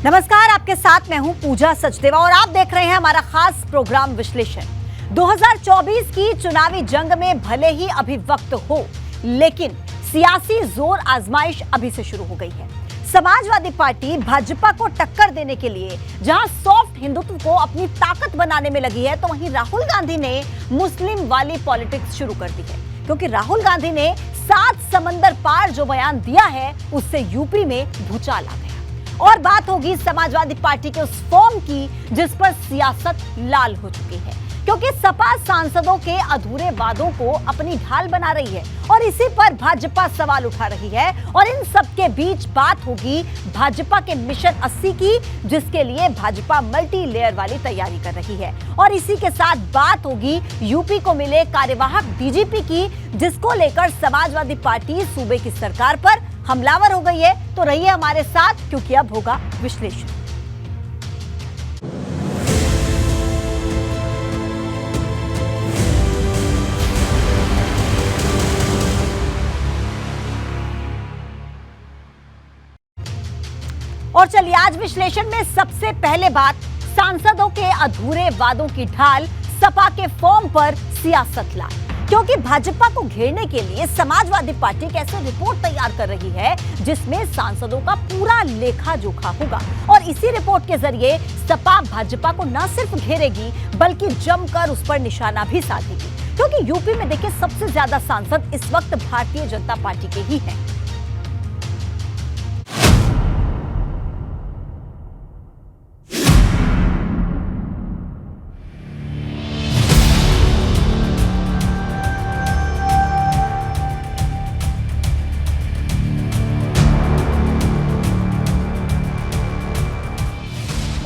नमस्कार, आपके साथ मैं हूं पूजा सचदेवा और आप देख रहे हैं हमारा खास प्रोग्राम विश्लेषण। 2024 की चुनावी जंग में भले ही अभी वक्त हो, लेकिन सियासी जोर आजमाइश अभी से शुरू हो गई है। समाजवादी पार्टी भाजपा को टक्कर देने के लिए जहां सॉफ्ट हिंदुत्व को अपनी ताकत बनाने में लगी है, तो वहीं राहुल गांधी ने मुस्लिम वाली पॉलिटिक्स शुरू कर दी है। क्योंकि राहुल गांधी ने 7 समंदर पार जो बयान दिया है, उससे यूपी में भूचाल आ गया। और बात होगी समाजवादी पार्टी के उस फॉर्म की जिस पर सियासत लाल हो चुकी है, क्योंकि सपा सांसदों के अधूरे वादों को अपनी ढाल बना रही है और इसी पर भाजपा सवाल उठा रही है। और इन सब के बीच बात होगी भाजपा के मिशन 80 की, जिसके लिए भाजपा मल्टी लेयर वाली तैयारी कर रही है। और इसी के साथ बात होगी यूपी को मिले कार्यवाहक डीजीपी की, जिसको लेकर समाजवादी पार्टी सूबे की सरकार पर हमलावर हो गई है। तो रहिए हमारे साथ, क्योंकि अब होगा विश्लेषण। और चलिए आज विश्लेषण में सबसे पहले बात, सांसदों के अधूरे वादों की ढाल सपा के फॉर्म पर सियासत ला। क्योंकि भाजपा को घेरने के लिए समाजवादी पार्टी एक ऐसी रिपोर्ट तैयार कर रही है जिसमें सांसदों का पूरा लेखा जोखा होगा। और इसी रिपोर्ट के जरिए सपा भाजपा को न सिर्फ घेरेगी, बल्कि जमकर उस पर निशाना भी साधेगी। क्योंकि यूपी में देखिए सबसे ज्यादा सांसद इस वक्त भारतीय जनता पार्टी के ही हैं।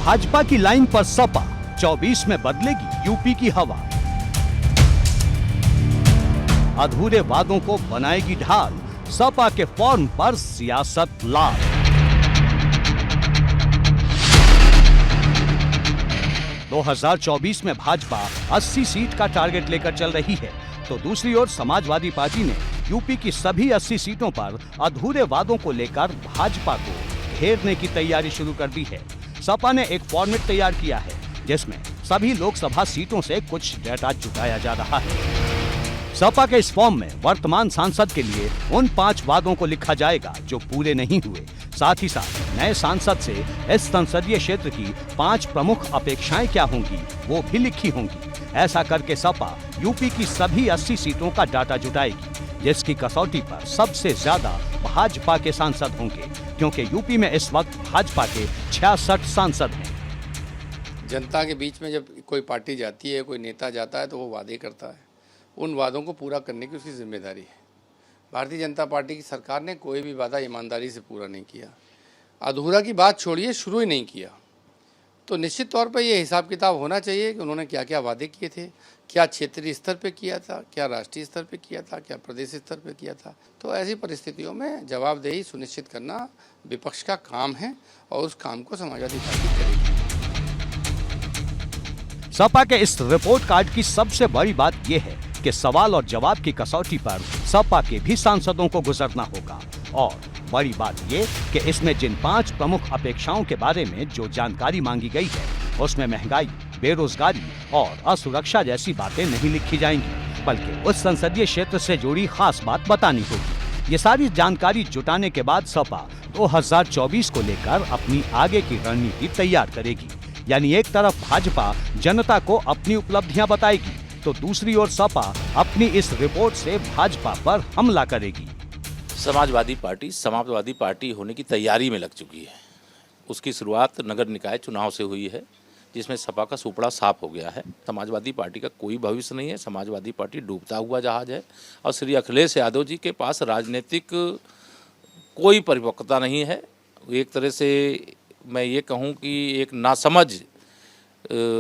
भाजपा की लाइन पर सपा 24 में बदलेगी यूपी की हवा। अधूरे वादों को बनाएगी ढाल, सपा के फॉर्म पर सियासत लाल। दो 2024 में भाजपा 80 सीट का टारगेट लेकर चल रही है, तो दूसरी ओर समाजवादी पार्टी ने यूपी की सभी 80 सीटों पर अधूरे वादों को लेकर भाजपा को घेरने की तैयारी शुरू कर दी है। सपा ने एक फॉर्मेट तैयार किया है जिसमें सभी लोकसभा सीटों से कुछ डेटा जुटाया जा रहा है। सपा के इस फॉर्म में वर्तमान सांसद के लिए उन 5 वादों को लिखा जाएगा जो पूरे नहीं हुए। साथ ही साथ नए सांसद से इस संसदीय क्षेत्र की 5 प्रमुख अपेक्षाएं क्या होंगी वो भी लिखी होंगी। ऐसा करके सपा यूपी की सभी 80 सीटों का डाटा जुटाएगी, जिसकी कसौटी पर सबसे ज्यादा भाजपा के सांसद होंगे, क्योंकि यूपी में इस वक्त भाजपा के 66 सांसद हैं। जनता के बीच में जब कोई पार्टी जाती है, कोई नेता जाता है, तो वो वादे करता है। उन वादों को पूरा करने की उसकी जिम्मेदारी है। भारतीय जनता पार्टी की सरकार ने कोई भी वादा ईमानदारी से पूरा नहीं किया। अधूरा की बात छोड़िए, शुरू ही नहीं किया। तो निश्चित तौर पर यह हिसाब किताब होना चाहिए कि उन्होंने क्या क्या वादे किए थे, क्या क्षेत्रीय स्तर पे किया था, क्या राष्ट्रीय स्तर पे किया था, क्या प्रदेश स्तर पे किया था। तो ऐसी परिस्थितियों में जवाबदेही सुनिश्चित करना विपक्ष का काम है और उस काम को समाजवादी पार्टी करेगी। सपा के इस रिपोर्ट कार्ड की सबसे बड़ी बात यह है कि सवाल और जवाब की कसौटी पर सपा के भी सांसदों को गुजरना होगा। और बड़ी बात ये कि इसमें जिन 5 प्रमुख अपेक्षाओं के बारे में जो जानकारी मांगी गई है, उसमें महंगाई, बेरोजगारी और असुरक्षा जैसी बातें नहीं लिखी जाएंगी, बल्कि उस संसदीय क्षेत्र से जुड़ी खास बात बतानी होगी। ये सारी जानकारी जुटाने के बाद सपा 2024 को लेकर अपनी आगे की रणनीति तैयार करेगी। यानी एक तरफ भाजपा जनता को अपनी उपलब्धियां बताएगी, तो दूसरी ओर सपा अपनी इस रिपोर्ट से भाजपा पर हमला करेगी। समाजवादी पार्टी समाजवादी पार्टी होने की तैयारी में लग चुकी है। उसकी शुरुआत नगर निकाय चुनाव से हुई है, जिसमें सपा का सुपड़ा साफ हो गया है। समाजवादी पार्टी का कोई भविष्य नहीं है। समाजवादी पार्टी डूबता हुआ जहाज है और श्री अखिलेश यादव जी के पास राजनीतिक कोई परिपक्वता नहीं है। एक तरह से मैं ये कहूँ कि एक नासमझ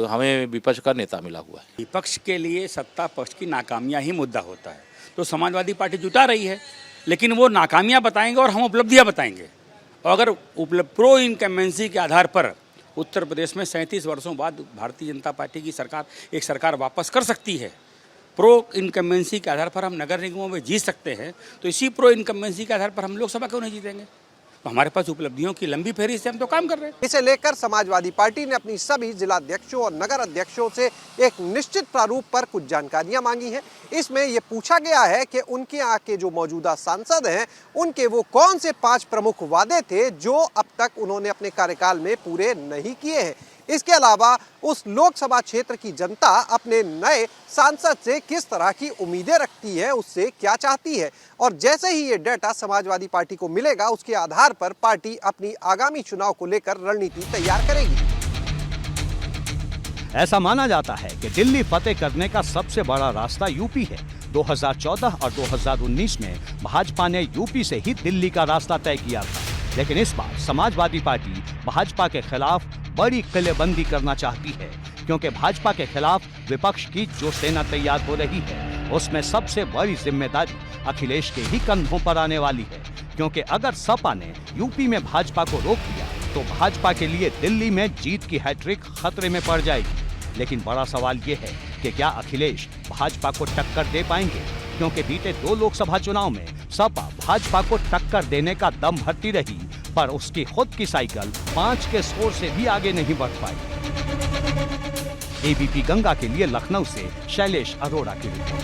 हमें विपक्ष का नेता मिला हुआ है। विपक्ष के लिए सत्ता पक्ष की नाकामियां ही मुद्दा होता है। तो समाजवादी पार्टी जुटा रही है, लेकिन वो नाकामियां बताएंगे और हम उपलब्धियां बताएंगे। और अगर प्रो इनकम्बेंसी के आधार पर उत्तर प्रदेश में 37 वर्षों बाद भारतीय जनता पार्टी की सरकार एक सरकार वापस कर सकती है, प्रो इनकम्बेंसी के आधार पर हम नगर निगमों में जीत सकते हैं, तो इसी प्रो इनकम्बेंसी के आधार पर हम लोकसभा क्यों नहीं जीतेंगे? तो हमारे पास उपलब्धियों की लंबी फेहरिस्त है, हम तो काम कर रहे हैं। इसे लेकर समाजवादी पार्टी ने अपनी सभी जिलाध्यक्षों और नगर अध्यक्षों से एक निश्चित प्रारूप पर कुछ जानकारियां मांगी हैं। इसमें यह पूछा गया है कि उनके यहाँ के जो मौजूदा सांसद हैं उनके वो कौन से 5 प्रमुख वादे थे जो अब तक उन्होंने अपने कार्यकाल में पूरे नहीं किए हैं। इसके अलावा उस लोकसभा क्षेत्र की जनता अपने नए सांसद से किस तरह की उम्मीदें रखती है, उससे क्या चाहती है, और जैसे ही ये डेटा समाजवादी पार्टी को मिलेगा उसके आधार पर पार्टी अपनी आगामी चुनाव को लेकर रणनीति तैयार करेगी। ऐसा माना जाता है कि दिल्ली फतेह करने का सबसे बड़ा रास्ता यूपी है। 2014 और 2019 में भाजपा ने यूपी से ही दिल्ली का रास्ता तय किया था, लेकिन इस बार समाजवादी पार्टी भाजपा के खिलाफ बड़ी किलेबंदी करना चाहती है, क्योंकि भाजपा के खिलाफ विपक्ष की जो सेना तैयार हो रही है उसमें सबसे बड़ी जिम्मेदारी अखिलेश के ही कंधों पर आने वाली है। क्योंकि अगर सपा ने यूपी में भाजपा को रोक दिया तो भाजपा के लिए दिल्ली में जीत की हैट्रिक खतरे में पड़ जाएगी। लेकिन बड़ा सवाल ये है कि क्या अखिलेश भाजपा को टक्कर दे पाएंगे, क्योंकि बीते 2 लोकसभा चुनाव में सपा भाजपा को टक्कर देने का दम भरती रही, पर उसकी खुद की साइकिल 5 के स्कोर से भी आगे नहीं बढ़ पाई। एबीपी गंगा के लिए लखनऊ से शैलेश अरोड़ा की रिपोर्ट।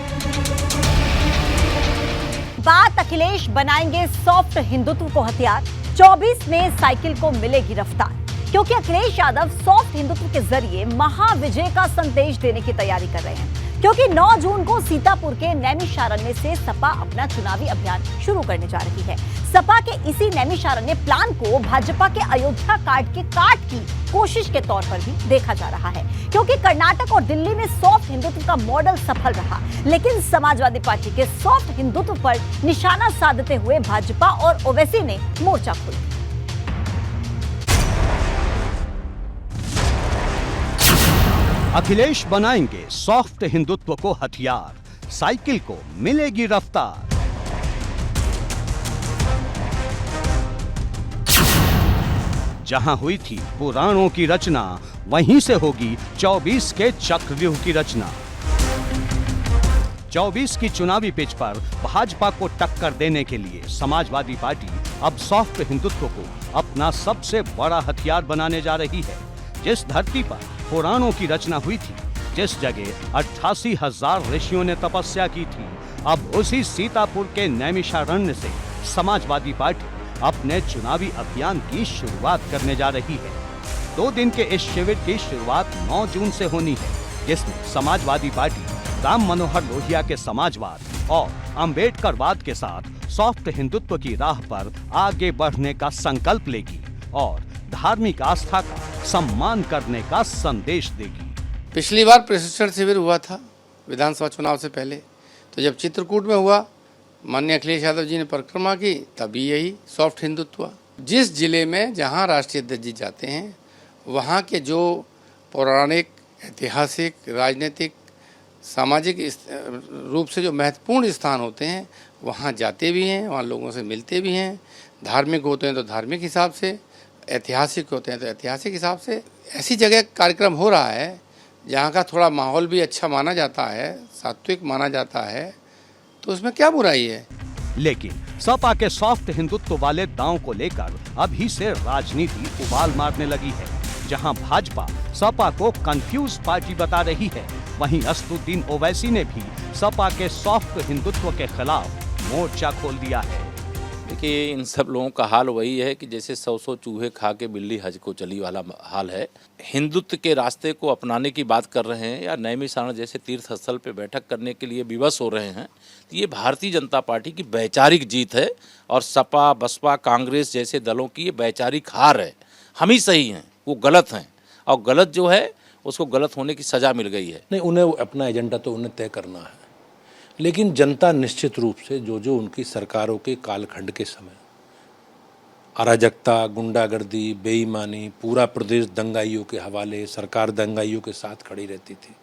बात अखिलेश बनाएंगे सॉफ्ट हिंदुत्व को हथियार, 24 में साइकिल को मिलेगी रफ्तार, क्योंकि अखिलेश यादव सॉफ्ट हिंदुत्व के जरिए महाविजय का संदेश देने की तैयारी कर रहे हैं। क्योंकि 9 जून को सीतापुर के नैमिषारण्य से सपा अपना चुनावी अभियान शुरू करने जा रही है। सपा के इसी नैमिषारण्य प्लान को भाजपा के अयोध्या काट की कोशिश के तौर पर भी देखा जा रहा है, क्योंकि कर्नाटक और दिल्ली में सॉफ्ट हिंदुत्व का मॉडल सफल रहा, लेकिन समाजवादी पार्टी के सॉफ्ट हिंदुत्व पर निशाना साधते हुए भाजपा और ओवैसी ने मोर्चा खोला। अखिलेश बनाएंगे सॉफ्ट हिंदुत्व को हथियार, साइकिल को मिलेगी रफ्तार। जहां हुई थी पुराणों की रचना, वहीं से होगी 24 के चक्रव्यूह की रचना। 24 की चुनावी पिच पर भाजपा को टक्कर देने के लिए समाजवादी पार्टी अब सॉफ्ट हिंदुत्व को अपना सबसे बड़ा हथियार बनाने जा रही है। जिस धरती पर पुराणों की रचना हुई थी, जिस जगह 88,000 ऋषियों ने तपस्या की थी, अब उसी सीतापुर के नैमिषारण्य से समाजवादी पार्टी अपने चुनावी अभियान की शुरुआत करने जा रही है। 2 दिन के इस शिविर की शुरुआत 9 जून से होनी है, जिसमें समाजवादी पार्टी राम मनोहर लोहिया के समाजवाद और अंबेडकरवाद के साथ सॉफ्ट हिंदुत्व की राह पर आगे बढ़ने का संकल्प लेगी और धार्मिक आस्था का सम्मान करने का संदेश देगी। पिछली बार प्रशिक्षण शिविर हुआ था विधानसभा चुनाव से पहले, तो जब चित्रकूट में हुआ, माननीय अखिलेश यादव जी ने परिक्रमा की, तभी यही सॉफ्ट हिंदुत्व हुआ। जिस जिले में जहां राष्ट्रीय अध्यक्ष जी जाते हैं, वहां के जो पौराणिक, ऐतिहासिक, राजनीतिक, सामाजिक रूप से जो महत्वपूर्ण स्थान होते हैं, वहां जाते भी हैं, वहां लोगों से मिलते भी हैं। धार्मिक होते हैं तो धार्मिक हिसाब से, ऐतिहासिक होते हैं तो ऐतिहासिक हिसाब से। ऐसी जगह कार्यक्रम हो रहा है जहाँ का थोड़ा माहौल भी अच्छा माना जाता है, सात्विक माना जाता है, तो उसमें क्या बुराई है। लेकिन सपा के सॉफ्ट हिंदुत्व वाले दांव को लेकर अभी से राजनीति उबाल मारने लगी है। जहां भाजपा सपा को कंफ्यूज पार्टी बता रही है, वहीं असदुद्दीन ओवैसी ने भी सपा के सॉफ्ट हिंदुत्व के खिलाफ मोर्चा खोल दिया है। देखिए, इन सब लोगों का हाल वही है कि जैसे 100 चूहे खा के बिल्ली हज को चली वाला हाल है। हिंदुत्व के रास्ते को अपनाने की बात कर रहे हैं या नैमिषारण्य जैसे तीर्थ स्थल पे बैठक करने के लिए विवश हो रहे हैं, तो ये भारतीय जनता पार्टी की वैचारिक जीत है और सपा, बसपा, कांग्रेस जैसे दलों की ये वैचारिक हार है। हम ही सही हैं, वो गलत हैं, और गलत जो है उसको गलत होने की सज़ा मिल गई है। नहीं, उन्हें अपना एजेंडा तो उन्हें तय करना है, लेकिन जनता निश्चित रूप से जो उनकी सरकारों के कालखंड के समय अराजकता, गुंडागर्दी, बेईमानी, पूरा प्रदेश दंगाइयों के हवाले, सरकार दंगाइयों के साथ खड़ी रहती थी,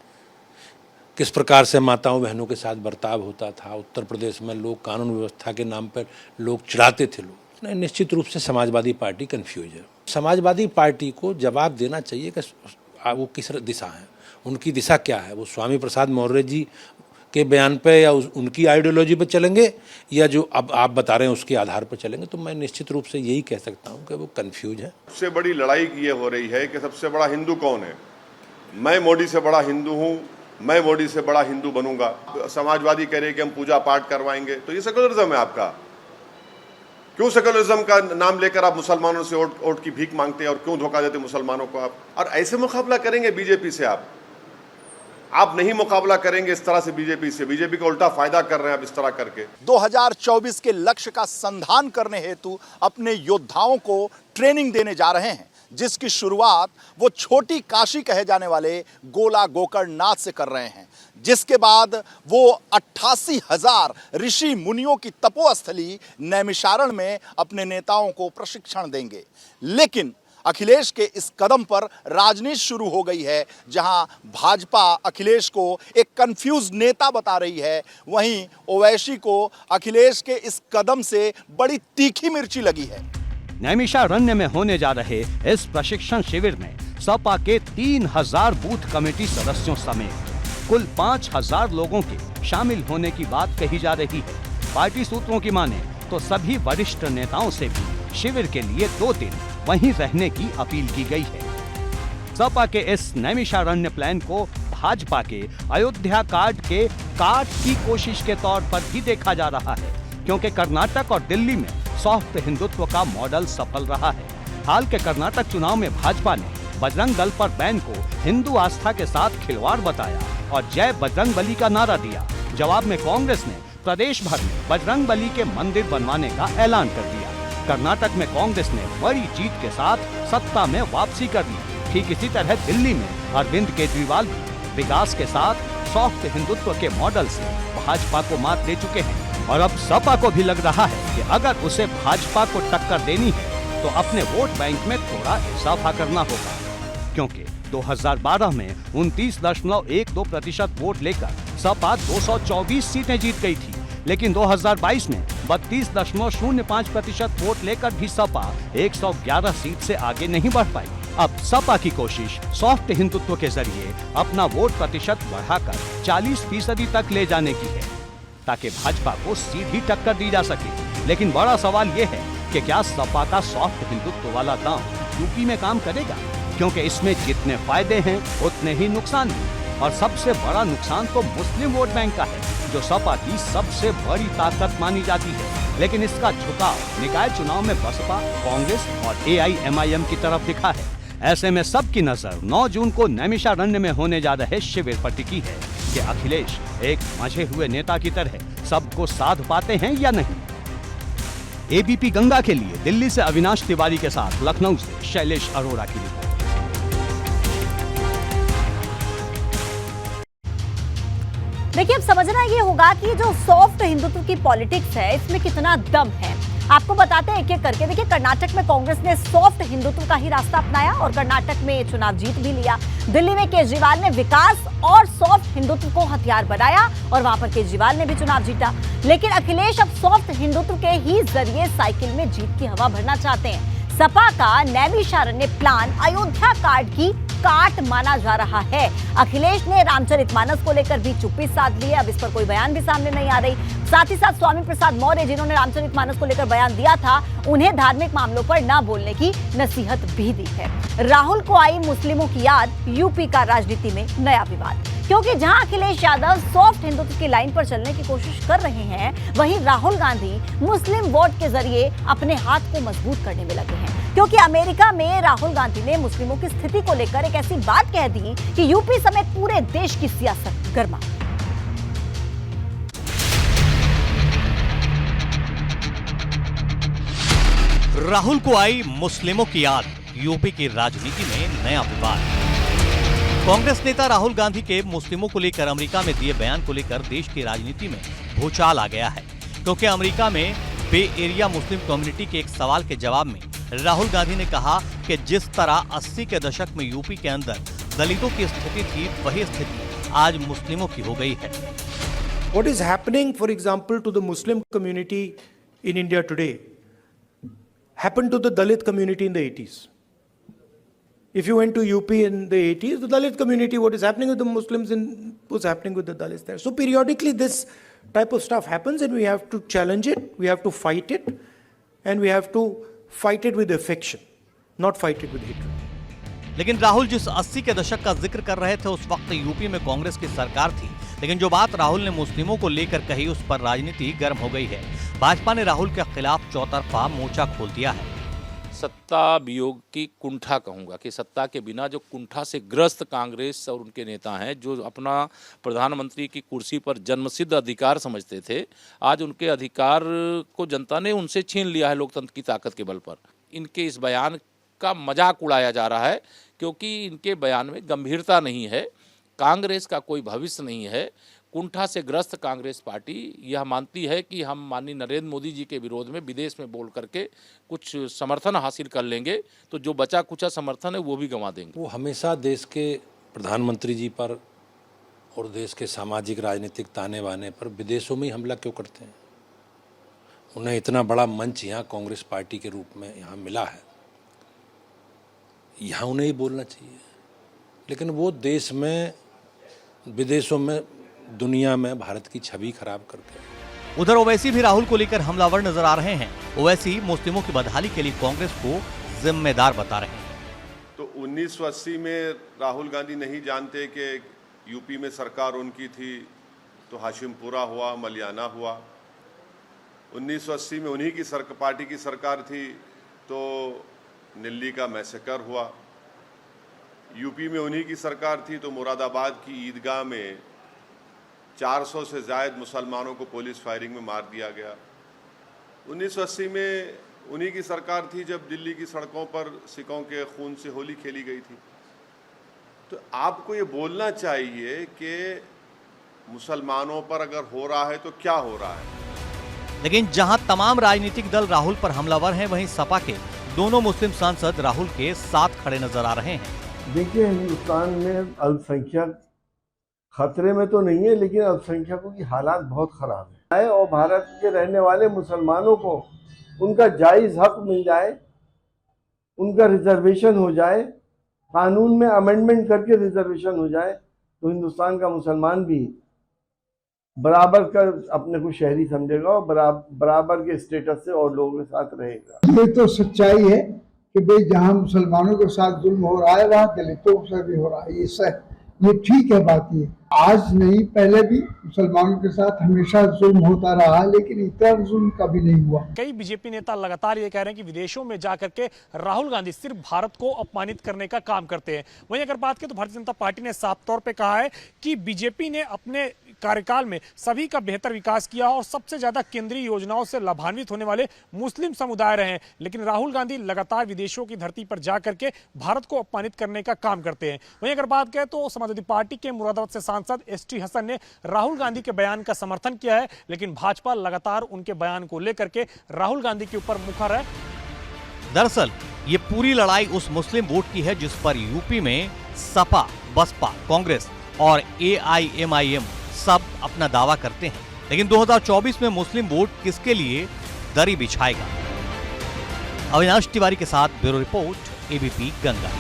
किस प्रकार से माताओं बहनों के साथ बर्ताव होता था, उत्तर प्रदेश में लोग कानून व्यवस्था के नाम पर लोग चिढ़ाते थे लोग। निश्चित रूप से समाजवादी पार्टी कन्फ्यूज है। समाजवादी पार्टी को जवाब देना चाहिए कि वो किस दिशा है, उनकी दिशा क्या है। वो स्वामी प्रसाद मौर्य जी के बयान पे या उनकी आइडियोलॉजी पे चलेंगे या जो अब आप बता रहे हैं उसके आधार पर चलेंगे, तो मैं निश्चित रूप से यही कह सकता हूं कि वो कंफ्यूज है। सबसे बड़ी लड़ाई ये हो रही है कि सबसे बड़ा हिंदू कौन है। मैं मोदी से बड़ा हिंदू हूं, मैं मोदी से बड़ा हिंदू बनूंगा। समाजवादी कह रहे कि हम पूजा पाठ करवाएंगे, तो ये सेकुलरिज्म है आपका। क्यों सेकुलरिज्म का नाम लेकर आप मुसलमानों से वोट की भीख मांगते हैं और क्यों धोखा देते मुसलमानों को आप? और ऐसे मुकाबला करेंगे बीजेपी से आप नहीं मुकाबला करेंगे इस तरह से बीजेपी से। बीजेपी का उल्टा फायदा कर रहे हैं आप इस तरह करके। 2024 के लक्ष्य का संधान करने हेतु अपने योद्धाओं को ट्रेनिंग देने जा रहे हैं, जिसकी शुरुआत वो छोटी काशी कहे जाने वाले गोला गोकर्णनाथ से कर रहे हैं, जिसके बाद वो 88,000 ऋषि मुनियों की तपोस्थली नैमिषारण्य में अपने नेताओं को प्रशिक्षण देंगे। लेकिन अखिलेश के इस कदम पर राजनीति शुरू हो गई है। जहां भाजपा अखिलेश को एक कंफ्यूज नेता बता रही है, वहीं ओवैसी को अखिलेश के इस कदम से बड़ी तीखी मिर्ची लगी है। नैमिषारण्य में होने जा रहे इस प्रशिक्षण शिविर में सपा के 3,000 बूथ कमेटी सदस्यों समेत कुल 5,000 लोगों के शामिल होने की बात कही जा रही है। पार्टी सूत्रों की माने तो सभी वरिष्ठ नेताओं से भी शिविर के लिए 2 दिन वहीं रहने की अपील की गई है। सपा के इस नैमिषारण्य प्लान को भाजपा के अयोध्या कार्ड के काट की कोशिश के तौर पर भी देखा जा रहा है, क्योंकि कर्नाटक और दिल्ली में सॉफ्ट हिंदुत्व का मॉडल सफल रहा है। हाल के कर्नाटक चुनाव में भाजपा ने बजरंग दल पर बैन को हिंदू आस्था के साथ खिलवाड़ बताया और जय बजरंग बली का नारा दिया। जवाब में कांग्रेस ने प्रदेश भर में बजरंग बली के मंदिर बनवाने का ऐलान कर दिया। कर्नाटक में कांग्रेस ने बड़ी जीत के साथ सत्ता में वापसी कर ली। ठीक इसी तरह दिल्ली में अरविंद केजरीवाल भी विकास के साथ सॉफ्ट हिंदुत्व के मॉडल से भाजपा को मात दे चुके हैं और अब सपा को भी लग रहा है कि अगर उसे भाजपा को टक्कर देनी है तो अपने वोट बैंक में थोड़ा इजाफा करना होगा, क्योंकि 2012 में 29.12% वोट लेकर सपा 224 सीटें जीत गई थी, लेकिन 2022 में 32.05% वोट लेकर भी सपा 111 सीट से आगे नहीं बढ़ पाई। अब सपा की कोशिश सॉफ्ट हिंदुत्व के जरिए अपना वोट प्रतिशत बढ़ाकर 40% तक ले जाने की है, ताकि भाजपा को सीधी टक्कर दी जा सके। लेकिन बड़ा सवाल ये है कि क्या सपा का सॉफ्ट हिंदुत्व वाला दांव यूपी में काम करेगा, क्योंकि इसमें जितने फायदे हैं उतने ही नुकसान भी, और सबसे बड़ा नुकसान तो मुस्लिम वोट बैंक का है, जो सपा की सबसे बड़ी ताकत मानी जाती है। लेकिन इसका झुकाव निकाय चुनाव में बसपा, कांग्रेस और AIMIM की तरफ दिखा है। ऐसे में सबकी नजर 9 जून को नैमिषारण्य में होने जा रहे शिविर पर टिकी है कि अखिलेश एक मंझे हुए नेता की तरह सबको साध पाते हैं या नहीं। ABP गंगा के लिए दिल्ली से अविनाश तिवारी के साथ लखनऊ से शैलेश अरोड़ा की रिपोर्ट। देखिए, अब समझना ये होगा कि जो सॉफ्ट हिंदुत्व की पॉलिटिक्स है इसमें कितना दम है। आपको बताते हैं एक-एक करके। देखिए, कर्नाटक में कांग्रेस ने सॉफ्ट हिंदुत्व का ही रास्ता अपनाया और कर्नाटक में चुनाव जीत भी लिया। दिल्ली में केजरीवाल ने विकास और सॉफ्ट हिंदुत्व को हथियार बनाया और वहां पर केजरीवाल ने भी चुनाव जीता। लेकिन अखिलेश अब सॉफ्ट हिंदुत्व के ही जरिए साइकिल में जीत की हवा भरना चाहते हैं। सपा का नैमिषारण्य प्लान अयोध्या कार्ड की काट माना जा रहा है। अखिलेश ने रामचरितमानस को लेकर भी चुप्पी साध ली है, अब इस पर कोई बयान भी सामने नहीं आ रही। साथ ही साथ स्वामी प्रसाद मौर्य, जिन्होंने रामचरितमानस को लेकर बयान दिया था, उन्हें धार्मिक मामलों पर न बोलने की नसीहत भी दी है। राहुल को आई मुस्लिमों की याद, यूपी का राजनीति में नया विवाद, क्योंकि जहां अखिलेश यादव सॉफ्ट हिंदुत्व की लाइन पर चलने की कोशिश कर रहे हैं, वहीं राहुल गांधी मुस्लिम वोट के जरिए अपने हाथ को मजबूत करने में लगे हैं। क्योंकि अमेरिका में राहुल गांधी ने मुस्लिमों की स्थिति को लेकर एक ऐसी बात कह दी कि यूपी समेत पूरे देश की सियासत गर्मा। राहुल को आई मुस्लिमों की याद, यूपी की राजनीति में नया विवाद। कांग्रेस नेता राहुल गांधी के मुस्लिमों को लेकर अमेरिका में दिए बयान को लेकर देश की राजनीति में भूचाल आ गया है, क्योंकि अमेरिका में बे एरिया मुस्लिम कम्युनिटी के एक सवाल के जवाब में राहुल गांधी ने कहा कि जिस तरह 80 के दशक में यूपी के अंदर दलितों की स्थिति थी, वही स्थिति आज मुस्लिमों की हो गई है। What is happening, for example, to the Muslim community in India today happened to the Dalit community in the 80s. If you went to UP in the 80s, the Dalit community, what is happening with the Muslims was happening with the Dalits there. So periodically this type of stuff happens and we have to challenge it, we have to fight it, and we have to fight it with affection, not fight it with hatred. लेकिन राहुल जिस 80 के दशक का जिक्र कर रहे थे उस वक्त यूपी में कांग्रेस की सरकार थी, लेकिन जो बात राहुल ने मुस्लिमों को लेकर कही उस पर राजनीति गर्म हो गई है। भाजपा ने राहुल के खिलाफ चौतरफा मोर्चा खोल दिया है। सत्ता वियोग की कुंठा कहूँगा कि सत्ता के बिना जो कुंठा से ग्रस्त कांग्रेस और उनके नेता हैं, जो अपना प्रधानमंत्री की कुर्सी पर जन्मसिद्ध अधिकार समझते थे, आज उनके अधिकार को जनता ने उनसे छीन लिया है लोकतंत्र की ताकत के बल पर। इनके इस बयान का मजाक उड़ाया जा रहा है क्योंकि इनके बयान में गंभीरता नहीं है, कांग्रेस का कोई भविष्य नहीं है। कुंठा से ग्रस्त कांग्रेस पार्टी यह मानती है कि हम माननीय नरेंद्र मोदी जी के विरोध में विदेश में बोल करके कुछ समर्थन हासिल कर लेंगे, तो जो बचा कुचा समर्थन है वो भी गंवा देंगे। वो हमेशा देश के प्रधानमंत्री जी पर और देश के सामाजिक राजनीतिक ताने बाने पर विदेशों में ही हमला क्यों करते हैं? उन्हें इतना बड़ा मंच यहाँ कांग्रेस पार्टी के रूप में यहाँ मिला है, यहाँ उन्हें ही बोलना चाहिए। लेकिन वो देश में, विदेशों में, दुनिया में भारत की छवि खराब करके। उधर ओवैसी भी राहुल को लेकर हमलावर नजर आ रहे हैं। ओवैसी मुस्लिमों की बदहाली के लिए कांग्रेस को जिम्मेदार बता रहे हैं। तो 1980 में राहुल गांधी नहीं जानते कि यूपी में सरकार उनकी थी, तो हाशिमपुरा हुआ, मलियाना हुआ। 1980 में उन्हीं की पार्टी की सरकार थी तो दिल्ली का मैसेकर हुआ। यूपी में उन्हीं की सरकार थी तो मुरादाबाद की ईदगाह में 400 से ज़ायद मुसलमानों को पुलिस फायरिंग में मार दिया गया। 1980 में उन्हीं की सरकार थी जब दिल्ली की सड़कों पर सिखों के खून से होली खेली गई थी। तो आपको ये बोलना चाहिए कि मुसलमानों पर अगर हो रहा है तो क्या हो रहा है। लेकिन जहां तमाम राजनीतिक दल राहुल पर हमलावर हैं, वहीं सपा के दोनों मुस्लिम सांसद राहुल के साथ खड़े नजर आ रहे हैं। देखिए, हिंदुस्तान में अल्पसंख्यक खतरे में तो नहीं है, लेकिन अल्पसंख्यकों की हालात बहुत खराब है और भारत के रहने वाले मुसलमानों को उनका जायज़ हक मिल जाए, उनका रिजर्वेशन हो जाए, कानून में अमेंडमेंट करके रिजर्वेशन हो जाए, तो हिंदुस्तान का मुसलमान भी बराबर का अपने को शहरी समझेगा और बराबर के स्टेटस से और लोगों के साथ रहेगा। ये तो सच्चाई है कि भाई जहाँ मुसलमानों के साथ जुल्म हो रहा है वहाँ दलितों से भी हो रहा है। ये ठीक है बात। ये आज नहीं, पहले भी मुसलमानों के साथ हमेशा जुल्म होता रहा, लेकिन इतना जुल्म कभी नहीं हुआ। कई बीजेपी नेता लगातार ये कह रहे हैं कि विदेशों में जाकर के राहुल गांधी सिर्फ भारत को अपमानित करने का काम करते हैं। वहीं अगर बात करें तो भारतीय जनता पार्टी ने साफ तौर पे कहा है कि बीजेपी ने अपने कार्यकाल में सभी का बेहतर विकास किया और सबसे ज्यादा केंद्रीय योजनाओं से लाभान्वित होने वाले मुस्लिम समुदाय रहे हैं। लेकिन राहुल गांधी लगातार विदेशों की धरती पर जाकर के भारत को अपमानित करने का काम करते हैं। वहीं अगर बात करें तो समाजवादी पार्टी के मुरादाबाद से सांसद एसटी हसन ने राहुल गांधी के बयान का समर्थन किया है, लेकिन भाजपा लगातार उनके बयान को लेकर के राहुल गांधी के ऊपर मुखर है। दरअसल ये पूरी लड़ाई उस मुस्लिम वोट की है जिस पर यूपी में सपा, बसपा, कांग्रेस और AIMIM सब अपना दावा करते हैं। लेकिन 2024 में मुस्लिम वोट किसके लिए दरी बिछाएगा? अविनाश तिवारी के साथ ब्यूरो रिपोर्ट, ABP गंगा।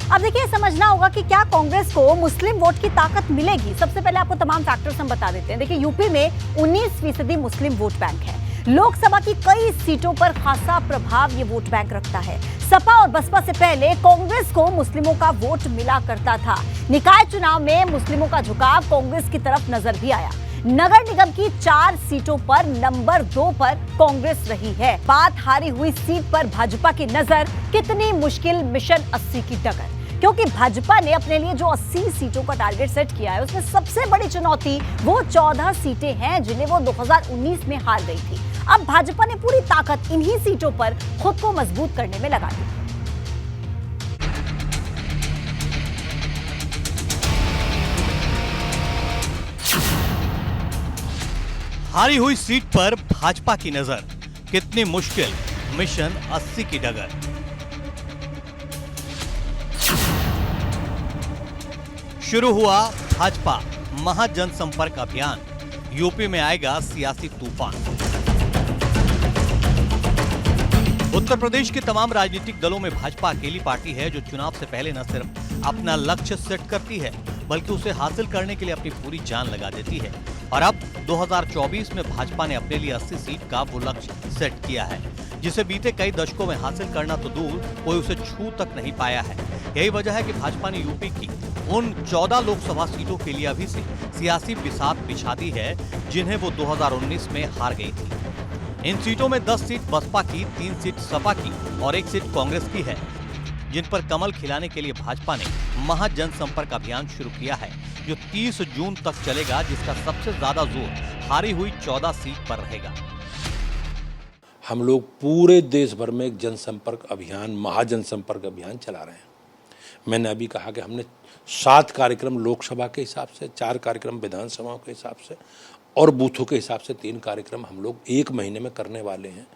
अब देखिए, समझना होगा कि क्या कांग्रेस को मुस्लिम वोट की ताकत मिलेगी। सबसे पहले आपको तमाम फैक्टर्स हम बता देते हैं। देखिए, यूपी में 19% मुस्लिम वोट बैंक है। लोकसभा की कई सीटों पर खासा प्रभाव ये वोट बैंक रखता है। सपा और बसपा से पहले कांग्रेस को मुस्लिमों का वोट मिला करता था। निकाय चुनाव में मुस्लिमों का झुकाव कांग्रेस की तरफ नजर भी आया। नगर निगम की 4 सीटों पर नंबर 2 पर कांग्रेस रही है। बात हारी हुई सीट पर भाजपा की नजर। कितनी मुश्किल मिशन 80 की डगर, क्योंकि भाजपा ने अपने लिए जो 80 सीटों का टारगेट सेट किया है उसमें सबसे बड़ी चुनौती वो 14 सीटें हैं जिन्हें वो 2019 में हार गई थी। अब भाजपा ने पूरी ताकत इन्हीं सीटों पर खुद को मजबूत करने में लगा दी। हारी हुई सीट पर भाजपा की नजर। कितनी मुश्किल मिशन 80 की डगर। शुरू हुआ भाजपा महाजनसंपर्क अभियान। यूपी में आएगा सियासी तूफान। उत्तर प्रदेश के तमाम राजनीतिक दलों में भाजपा अकेली पार्टी है जो चुनाव से पहले न सिर्फ अपना लक्ष्य सेट करती है बल्कि उसे हासिल करने के लिए अपनी पूरी जान लगा देती है। और अब 2024 में भाजपा ने अपने लिए 80 सीट का वो लक्ष्य सेट किया है जिसे बीते कई दशकों में हासिल करना तो दूर कोई उसे छू तक नहीं पाया है। यही वजह है कि भाजपा ने यूपी की उन 14 लोकसभा सीटों के लिए अभी से सियासी बिसात बिछा दी है जिन्हें वो 2019 में हार गई थी। इन सीटों में 10 सीट बसपा की, 3 सीट सपा की और 1 सीट कांग्रेस की है, जिन पर कमल खिलाने के लिए भाजपा ने महा जनसंपर्क अभियान शुरू किया है जो 30 जून तक चलेगा, जिसका सबसे ज्यादा जोर हारी हुई 14 सीट पर रहेगा। हम लोग पूरे देश भर में एक जनसंपर्क अभियान, महाजनसंपर्क अभियान चला रहे हैं। मैंने अभी कहा कि हमने 7 कार्यक्रम लोकसभा के हिसाब से, 4 कार्यक्रम विधानसभाओं के हिसाब से और बूथों के हिसाब से 3 कार्यक्रम हम लोग 1 महीने में करने वाले हैं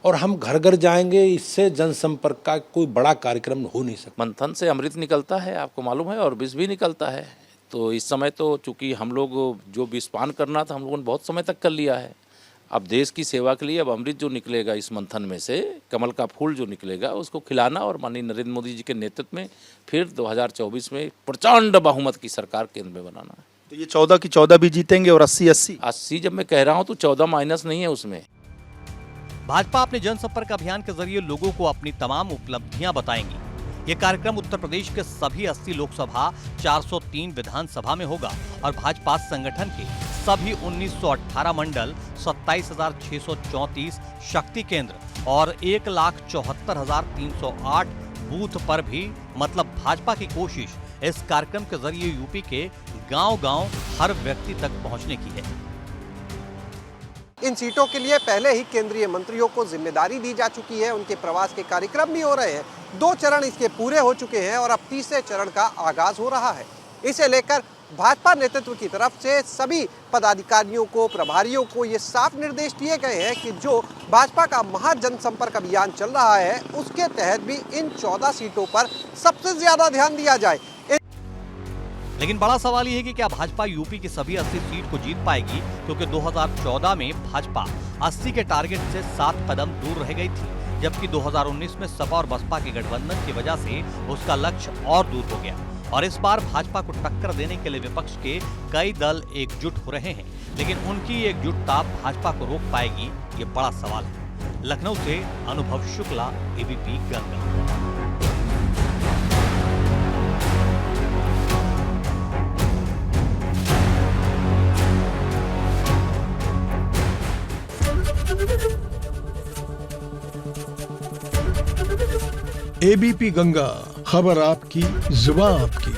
और हम घर घर जाएंगे। इससे जनसंपर्क का कोई बड़ा कार्यक्रम हो नहीं सकता। मंथन से अमृत निकलता है, आपको मालूम है, और विष भी निकलता है। तो इस समय तो चूंकि हम लोग जो विषपान करना था हम लोगों ने बहुत समय तक कर लिया है। अब देश की सेवा के लिए अब अमृत जो निकलेगा इस मंथन में से, कमल का फूल जो निकलेगा, उसको खिलाना और माननीय नरेंद्र मोदी जी के नेतृत्व में फिर 2024 में प्रचंड बहुमत की सरकार केंद्र में बनाना है। तो ये 14 की 14 भी जीतेंगे और 80 जब मैं कह रहा हूँ तो 14 माइनस नहीं है उसमें। भाजपा अपने जनसंपर्क अभियान के जरिए लोगों को अपनी तमाम उपलब्धियां बताएंगी। ये कार्यक्रम उत्तर प्रदेश के सभी 80 लोकसभा, 403 विधानसभा में होगा और भाजपा संगठन के सभी 1918 मंडल, 27,634 शक्ति केंद्र और 1,74,308 बूथ पर भी, मतलब भाजपा की कोशिश इस कार्यक्रम के जरिए यूपी के गांव-गांव हर व्यक्ति तक पहुंचने की है। इन सीटों के लिए पहले ही केंद्रीय मंत्रियों को जिम्मेदारी दी जा चुकी है, उनके प्रवास के कार्यक्रम भी हो रहे हैं। 2 चरण इसके पूरे हो चुके हैं और अब तीसरे चरण का आगाज हो रहा है। इसे लेकर भाजपा नेतृत्व की तरफ से सभी पदाधिकारियों को, प्रभारियों को ये साफ निर्देश दिए गए हैं कि जो भाजपा का महाजनसंपर्क अभियान चल रहा है उसके तहत भी इन 14 सीटों पर सबसे ज्यादा ध्यान दिया जाए। लेकिन बड़ा सवाल ये है कि क्या भाजपा यूपी की सभी 80 सीट को जीत पाएगी, क्योंकि 2014 में भाजपा 80 के टारगेट से 7 कदम दूर रह गई थी, जबकि 2019 में सपा और बसपा के गठबंधन की वजह से उसका लक्ष्य और दूर हो गया। और इस बार भाजपा को टक्कर देने के लिए विपक्ष के कई दल एकजुट हो रहे हैं, लेकिन उनकी एकजुटता भाजपा को रोक पाएगी, ये बड़ा सवाल है। लखनऊ से अनुभव शुक्ला, एबीपी गंगा। एबीपी गंगा, खबर आपकी, जुबान आपकी।